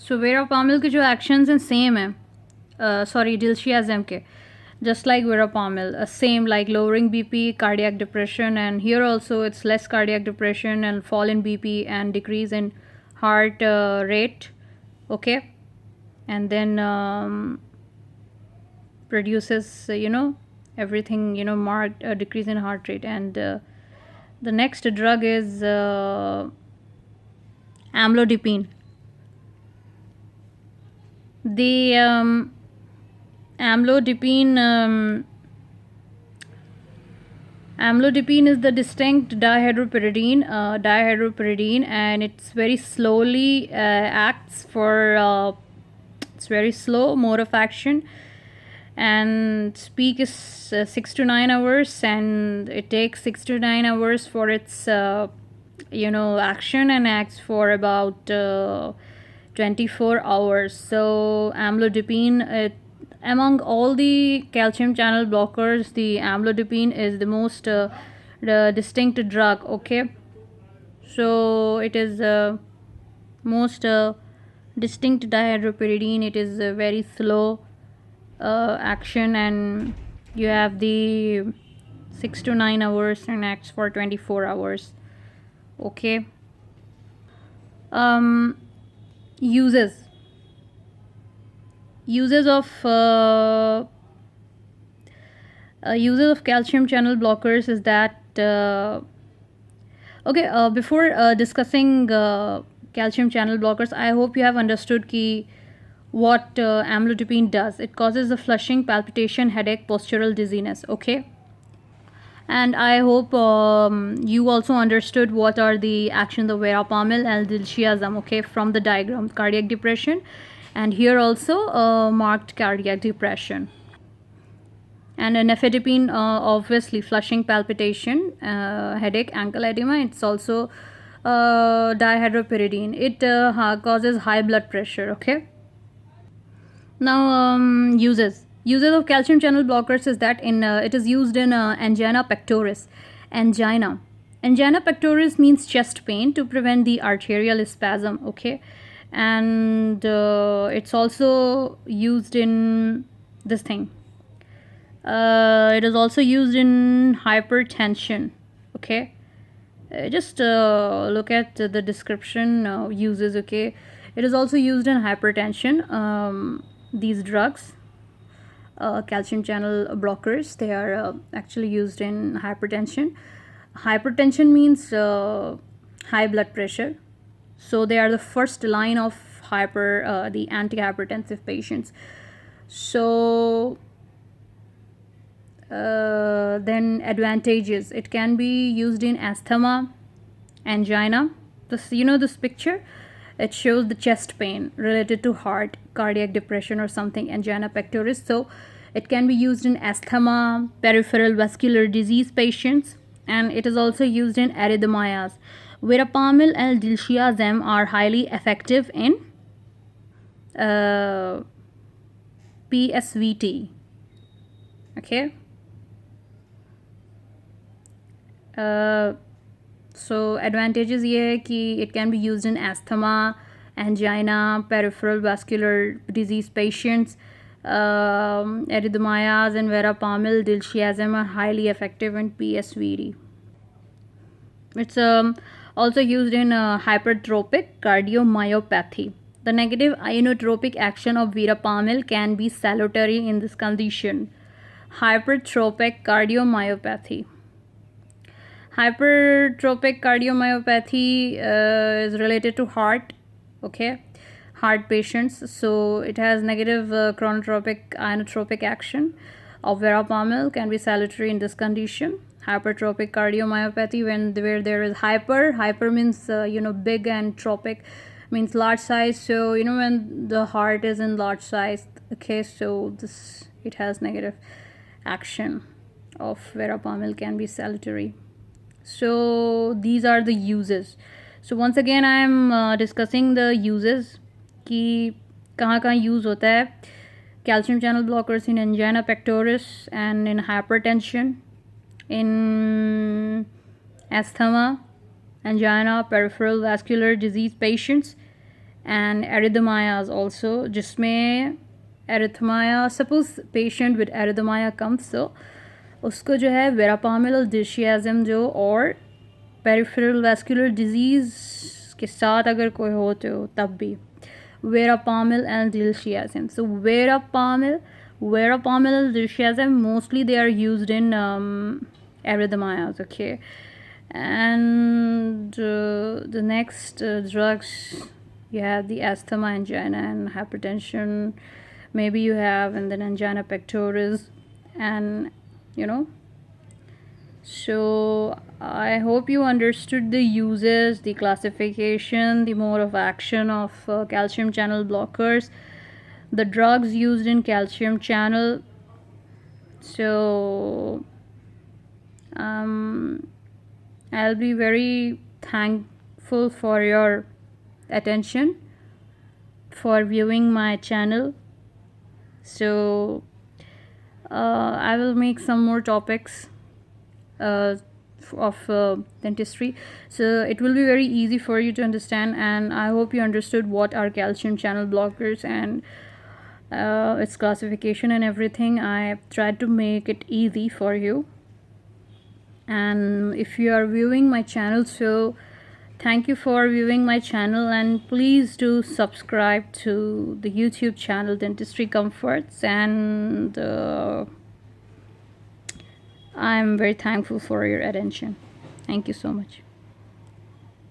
सो verapamil के जो actions हैं सेम है, सॉरी डिल्शियाज़म के, just like verapamil, same like lowering bp, cardiac depression, and here also it's less cardiac depression and fall in bp and decrease in heart rate. Okay. And then produces everything, marked decrease in heart rate. And the next drug is amlodipine. The amlodipine amlodipine is the distinct dihydropyridine, and it's very slowly acts for it's very slow mode of action, and peak is 6 to 9 hours, and it takes 6 to 9 hours for its action, and acts for about 24 hours. So amlodipine, among all the calcium channel blockers, the amlodipine is the most the distinct drug. Okay. So it is most distinct dihydropyridine. It is a very slow action, and you have the 6 to 9 hours and acts for 24 hours. Okay. Uses of calcium channel blockers is that okay, before discussing calcium channel blockers, I hope you have understood what amlodipine does. It causes the flushing, palpitation, headache, postural dizziness. Okay. And I hope you also understood what are the actions of verapamil and diltiazem, okay, from the diagram. Cardiac depression, and here also marked cardiac depression. And nifedipine, obviously flushing, palpitation, headache, ankle edema. It's also dihydropyridine. It causes high blood pressure. Okay. Now uses of calcium channel blockers is that it is used in angina pectoris. Angina pectoris means chest pain, to prevent the arterial spasm. Okay. And it's also used in this thing. It is also used in hypertension. Okay. Just look at the description uses. Okay. It is also used in hypertension. These drugs, calcium channel blockers, they are actually used in hypertension. Hypertension means high blood pressure, so they are the first line of the antihypertensive patients. So then advantages: it can be used in asthma, angina. This picture, it shows the chest pain related to heart, cardiac depression or something, angina pectoris. So it can be used in asthma, peripheral vascular disease patients, and it is also used in arrhythmias. Verapamil and diltiazem are highly effective in PSVT. Okay. So advantages ये है कि it can be used in asthma, angina, peripheral vascular disease patients. Arrhythmias and verapamil, diltiazem are highly effective in PSVD. It's also used in hypertrophic cardiomyopathy. The negative inotropic action of verapamil can be salutary in this condition. Hypertrophic cardiomyopathy. Hypertrophic cardiomyopathy is related to heart. Okay. Heart patients. So it has negative chronotropic inotropic action of verapamil, can be salutary in this condition. Hypertrophic cardiomyopathy, where there is hyper means big, and tropic means large size. So when the heart is in large size. Okay. So it has negative action of verapamil, can be salutary. So these are the uses. So once again I am discussing the uses कि कहाँ use होता है. Calcium channel blockers in angina pectoris and in hypertension, in asthma, angina, peripheral vascular disease patients, and erythemas also, जिसमें erythema, suppose patient with erythema comes, so उसको जो है वेरापामिलल डिशियाजम जो और पेरिफेरल वैस्कुलर डिजीज़ के साथ अगर कोई होते हो तब भी verapamil and diltiazem. So verapamil and diltiazem, mostly they are used in erythemas, okay. And the next drugs, you have the asthma, angina, and hypertension. Maybe you have, and then angina pectoris, and you know. So I hope you understood the uses, the classification, the mode of action of calcium channel blockers, the drugs used in calcium channel. So I'll be very thankful for your attention, for viewing my channel. So I will make some more topics of dentistry, so it will be very easy for you to understand, and I hope you understood what are calcium channel blockers and its classification and everything. I tried to make it easy for you. And if you are viewing my channel, so thank you for viewing my channel, and please do subscribe to the YouTube channel Dentistry Comforts, and I'm very thankful for your attention. Thank you so much.